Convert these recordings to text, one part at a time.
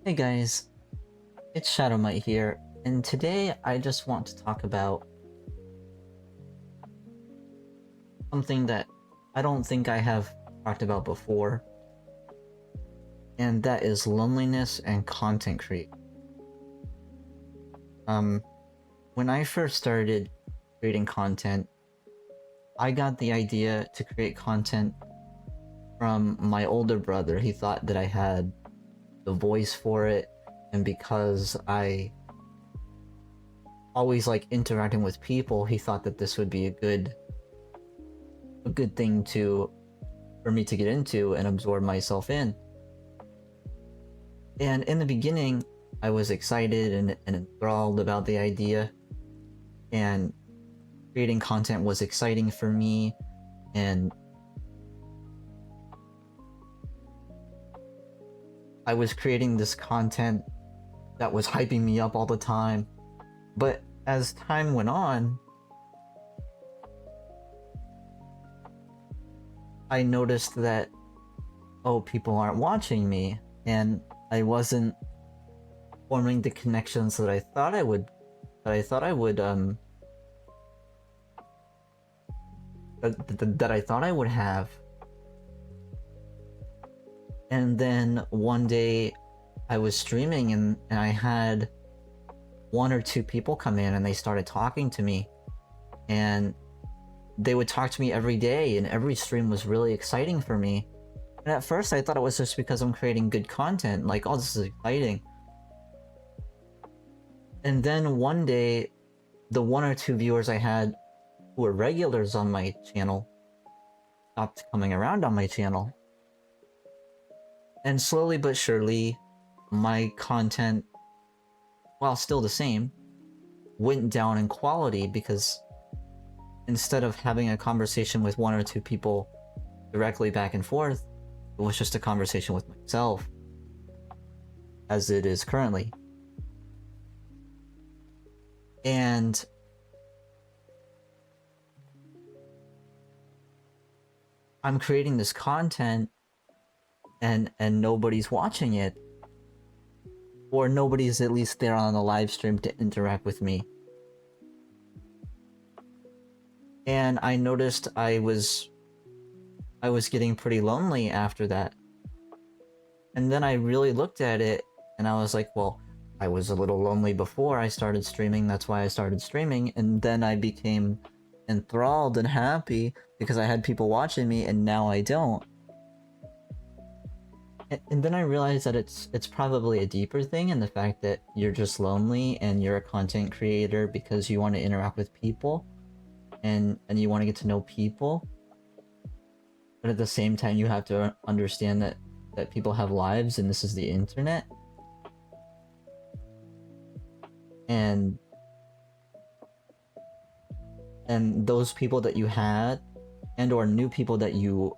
Hey guys, it's Shadowmite here, and today I just want to talk about something that I don't think I have talked about before, and that is loneliness and content creation. Um, when I first started creating content, I got the idea to create content from my older brother. He thought that I had the voice for it, and because I always like interacting with people, he thought that this would be a good thing for me to get into and absorb myself in. And in the beginning, I was excited and enthralled about the idea, and creating content was exciting for me, and I was creating this content that was hyping me up all the time. But as time went on, I noticed that, oh, people aren't watching me, and I wasn't forming the connections that I thought I would that I thought I would have. And then one day I was streaming, and I had one or two people come in and they started talking to me, and they would talk to me every day, and every stream was really exciting for me. And at first I thought it was just because I'm creating good content, like, oh, this is exciting. And then one day, the one or two viewers I had who were regulars on my channel stopped coming around on my channel. And slowly but surely, my content, while still the same, went down in quality, because instead of having a conversation with one or two people directly back and forth, it was just a conversation with myself, as it is currently. And I'm creating this content, and nobody's watching it, or nobody's at least there on the live stream to interact with me. And I noticed I was getting pretty lonely after that. And then I really looked at it, and I was like, well, I was a little lonely before I started streaming, that's why I started streaming, and then I became enthralled and happy because I had people watching me, and now I don't. And then I realized that it's probably a deeper thing, in the fact that you're just lonely and you're a content creator because you want to interact with people, and you want to get to know people. But at the same time, you have to understand that people have lives, and this is the internet. And those people that you had, and or new people that you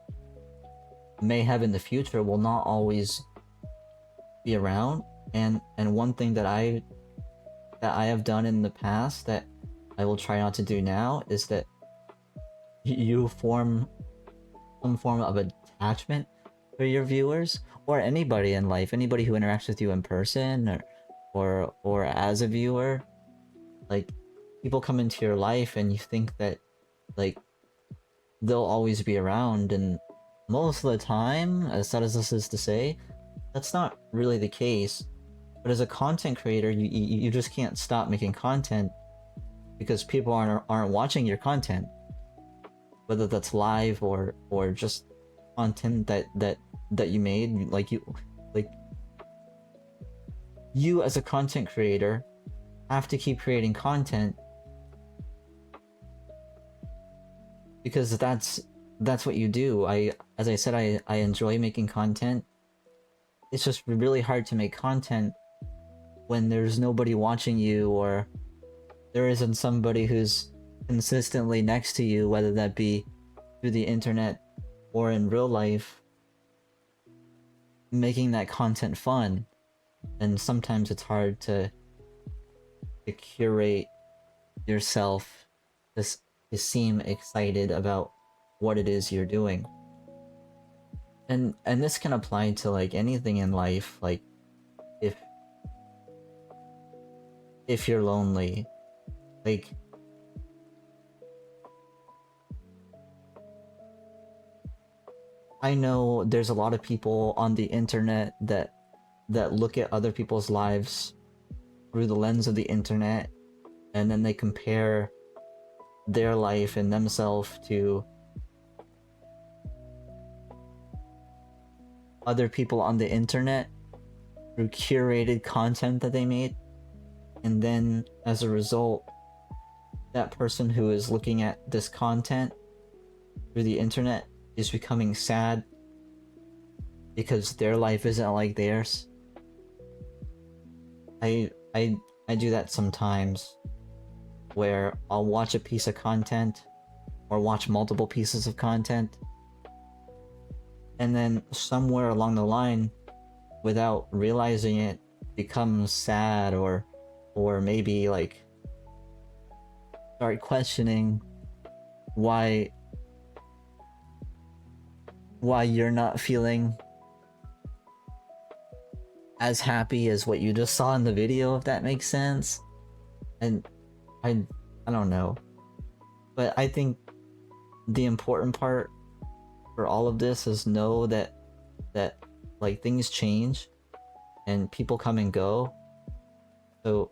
may have in the future, will not always be around. And one thing that I have done in the past that I will try not to do now is that you form some form of attachment for your viewers, or anybody in life, anybody who interacts with you in person, or as a viewer. Like, people come into your life and you think that, like, they'll always be around, and most of the time, as sad as this is to say, that's not really the case. But as a content creator, you just can't stop making content, because people aren't watching your content, whether that's live or just content that you made. Like, you as a content creator have to keep creating content, because that's what you do. As I said, I enjoy making content. It's just really hard to make content when there's nobody watching you, or there isn't somebody who's consistently next to you, whether that be through the internet or in real life, making that content fun. And sometimes it's hard to curate yourself to seem excited about what it is you're doing. And this can apply to, like, anything in life. Like, if you're lonely. Like, I know there's a lot of people on the internet that look at other people's lives through the lens of the internet, and then they compare their life and themselves to other people on the internet through curated content that they made. And then as a result, that person who is looking at this content through the internet is becoming sad because their life isn't like theirs. I do that sometimes, where I'll watch a piece of content or watch multiple pieces of content, and then somewhere along the line, without realizing it, becomes sad, or maybe like start questioning why you're not feeling as happy as what you just saw in the video, if that makes sense. And I don't know, but I think the important part for all of this is know that like things change and people come and go. So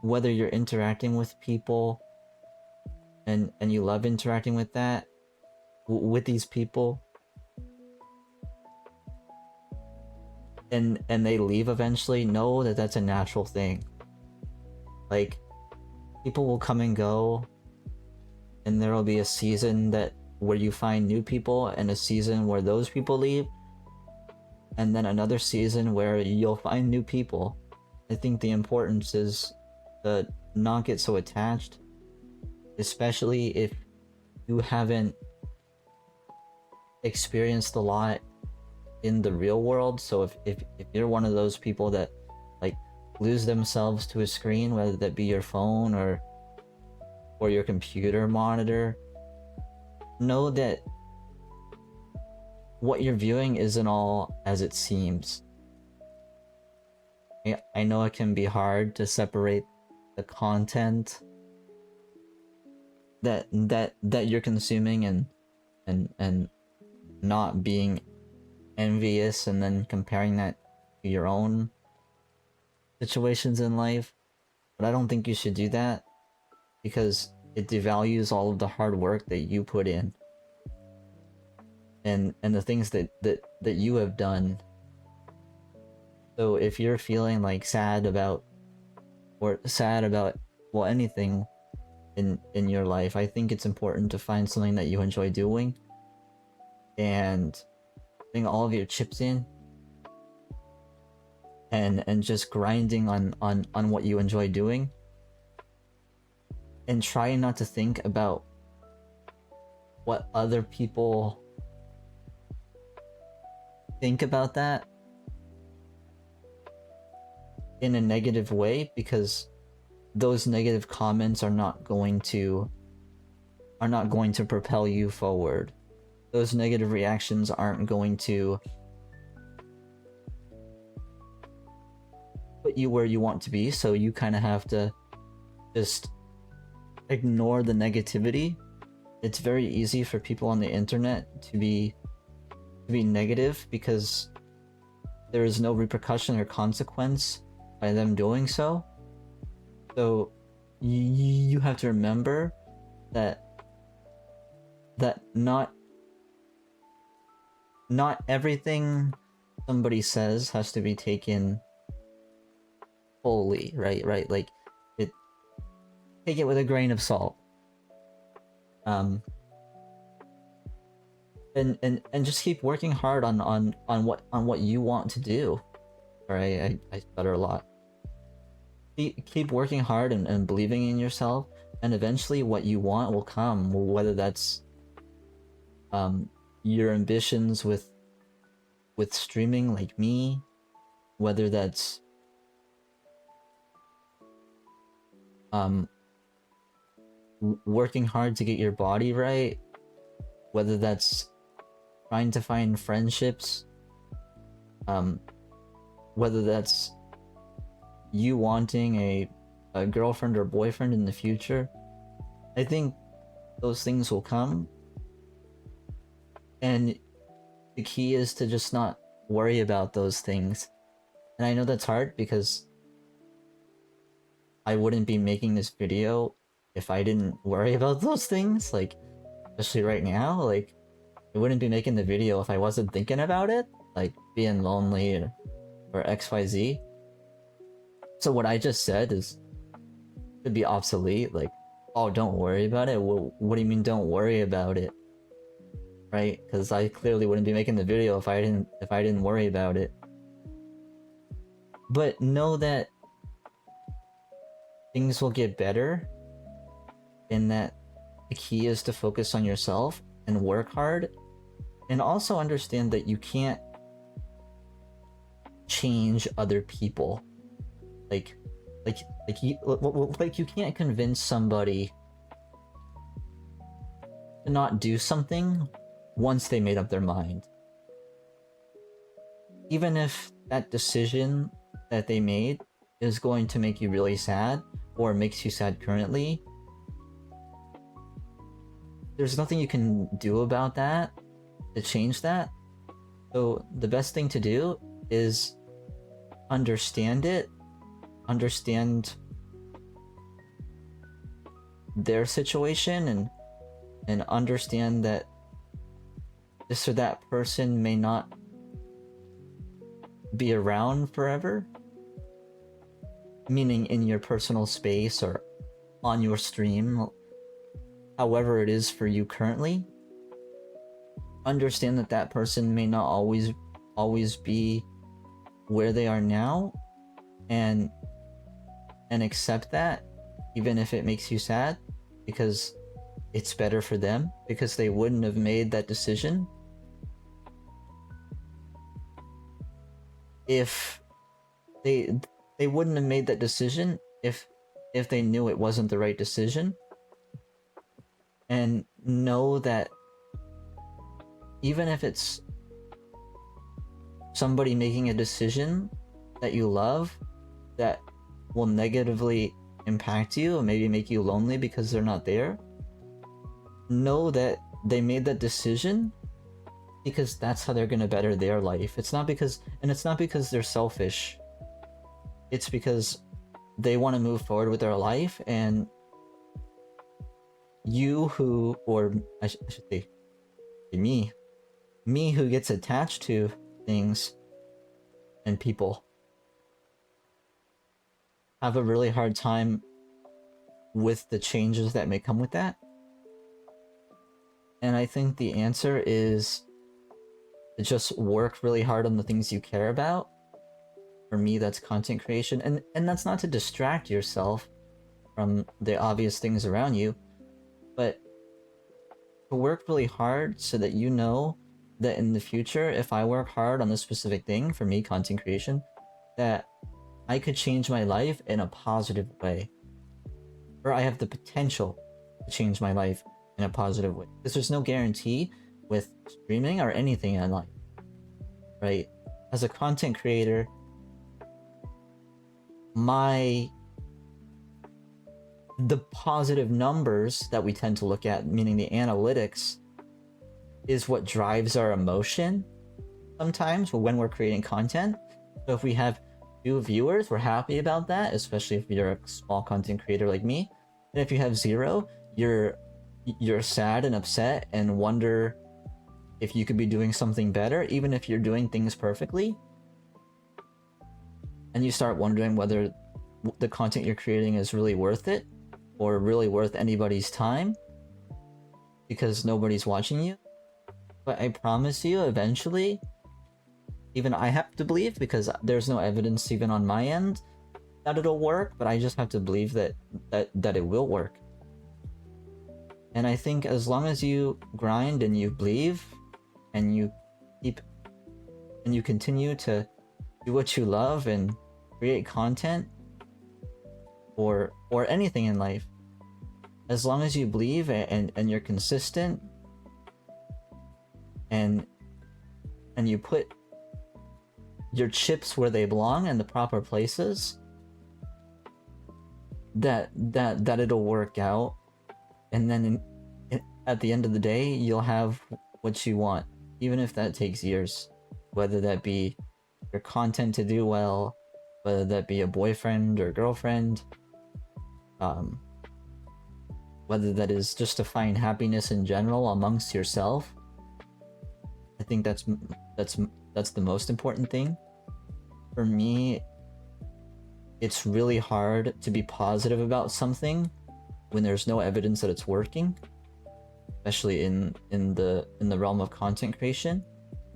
whether you're interacting with people and you love interacting with that with these people, and they leave eventually, know that that's a natural thing. Like, people will come and go, and there will be a season where you find new people, and a season where those people leave, and then another season where you'll find new people. I think the importance is to not get so attached, especially if you haven't experienced a lot in the real world. So if you're one of those people that like lose themselves to a screen, whether that be your phone or your computer monitor, know that what you're viewing isn't all as it seems. I know it can be hard to separate the content that you're consuming and not being envious and then comparing that to your own situations in life. But I don't think you should do that, because it devalues all of the hard work that you put in and the things that you have done. So if you're feeling like sad about well, anything in your life, I think it's important to find something that you enjoy doing and putting all of your chips in and just grinding on what you enjoy doing, and trying not to think about what other people think about that in a negative way, because those negative comments are not going to propel you forward. Those negative reactions aren't going to put you where you want to be, so you kind of have to just ignore the negativity. It's very easy for people on the internet to be negative because there is no repercussion or consequence by them doing so. So you have to remember that not everything somebody says has to be taken fully, right? Like, take it with a grain of salt. And just keep working hard on what you want to do. Alright, I stutter a lot. Keep working hard and believing in yourself, and eventually what you want will come, whether that's your ambitions with streaming like me, whether that's working hard to get your body right, whether that's trying to find friendships whether that's you wanting a girlfriend or boyfriend in the future, I think those things will come. And the key is to just not worry about those things. And I know that's hard because I wouldn't be making this video if I didn't worry about those things. Like, especially right now, like, I wouldn't be making the video if I wasn't thinking about it, like being lonely or XYZ. So what I just said is could be obsolete. Like, oh, don't worry about it. Well, what do you mean don't worry about it? Right? Because I clearly wouldn't be making the video if I didn't worry about it. But know that things will get better, and that the key is to focus on yourself and work hard, and also understand that you can't change other people. Like you can't convince somebody to not do something once they made up their mind. Even if that decision that they made is going to make you really sad, or makes you sad currently, there's nothing you can do about that to change that. So the best thing to do is understand it, understand their situation, and understand that this or that person may not be around forever, meaning in your personal space or on your stream, however it is for you currently. Understand that that person may not always be where they are now, and accept that, even if it makes you sad, because it's better for them, because they wouldn't have made that decision if they wouldn't have made that decision if they knew it wasn't the right decision. And know that even if it's somebody making a decision that you love that will negatively impact you and maybe make you lonely because they're not there, know that they made that decision because that's how they're gonna better their life. It's not because they're selfish. It's because they want to move forward with their life, and you who, or I should say me who gets attached to things and people, have a really hard time with the changes that may come with that. And I think the answer is to just work really hard on the things you care about. For me, that's content creation, and that's not to distract yourself from the obvious things around you, but to work really hard so that you know that in the future, if I work hard on this specific thing, for me, content creation, that I could change my life in a positive way, or I have the potential to change my life in a positive way. Because there's no guarantee with streaming or anything in life, right? As a content creator, the positive numbers that we tend to look at, meaning the analytics, is what drives our emotion sometimes when we're creating content. So if we have 2 viewers, we're happy about that, especially if you're a small content creator like me. And if you have 0, you're sad and upset and wonder if you could be doing something better, even if you're doing things perfectly. And you start wondering whether the content you're creating is really worth it, or really worth anybody's time, because nobody's watching you. But I promise you, eventually, even I have to believe, because there's no evidence even on my end that it'll work, but I just have to believe that it will work. And I think as long as you grind and you believe, and you continue to do what you love and create content, or anything in life, as long as you believe and you're consistent, and you put your chips where they belong and the proper places, that it'll work out, and then at the end of the day you'll have what you want, even if that takes years, whether that be your content to do well, whether that be a boyfriend or girlfriend, whether that is just to find happiness in general amongst yourself. I think that's the most important thing. For me, it's really hard to be positive about something when there's no evidence that it's working, especially in the realm of content creation.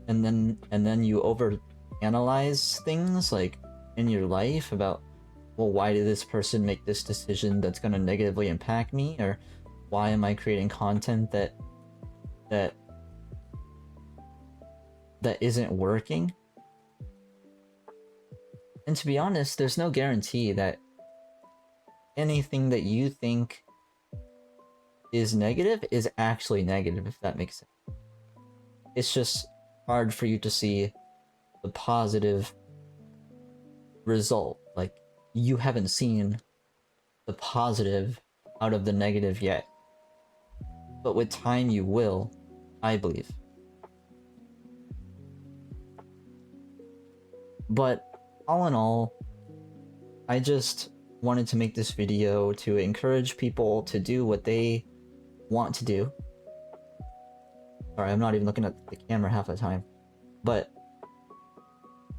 And then you overanalyze things like in your life about, well, why did this person make this decision that's going to negatively impact me, or why am I creating content that isn't working? And to be honest, there's no guarantee that anything that you think is negative is actually negative, if that makes sense. It's just hard for you to see the positive result. Like, you haven't seen the positive out of the negative yet. But with time you will, I believe. But all in all, I just wanted to make this video to encourage people to do what they want to do. Sorry, I'm not even looking at the camera half the time. But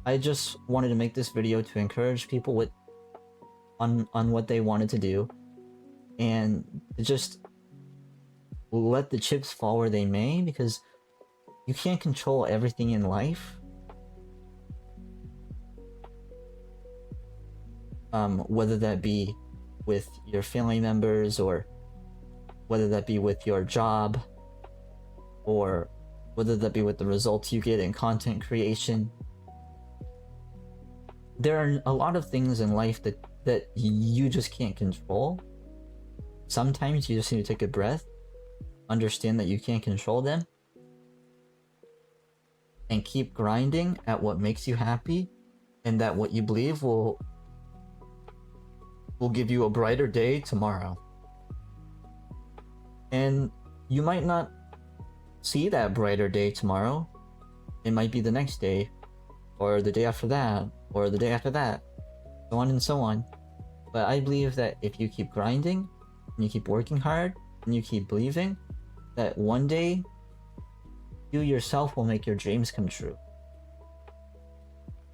I just wanted to make this video to encourage people on what they wanted to do, and to just let the chips fall where they may, because you can't control everything in life. Whether that be with your family members, or whether that be with your job, or whether that be with the results you get in content creation. There are a lot of things in life that you just can't control. Sometimes you just need to take a breath, understand that you can't control them, and keep grinding at what makes you happy, and that what you believe will give you a brighter day tomorrow. And you might not see that brighter day tomorrow. It might be the next day, or the day after that, or the day after that, so on and so on. But I believe that if you keep grinding, and you keep working hard, and you keep believing, that one day you yourself will make your dreams come true.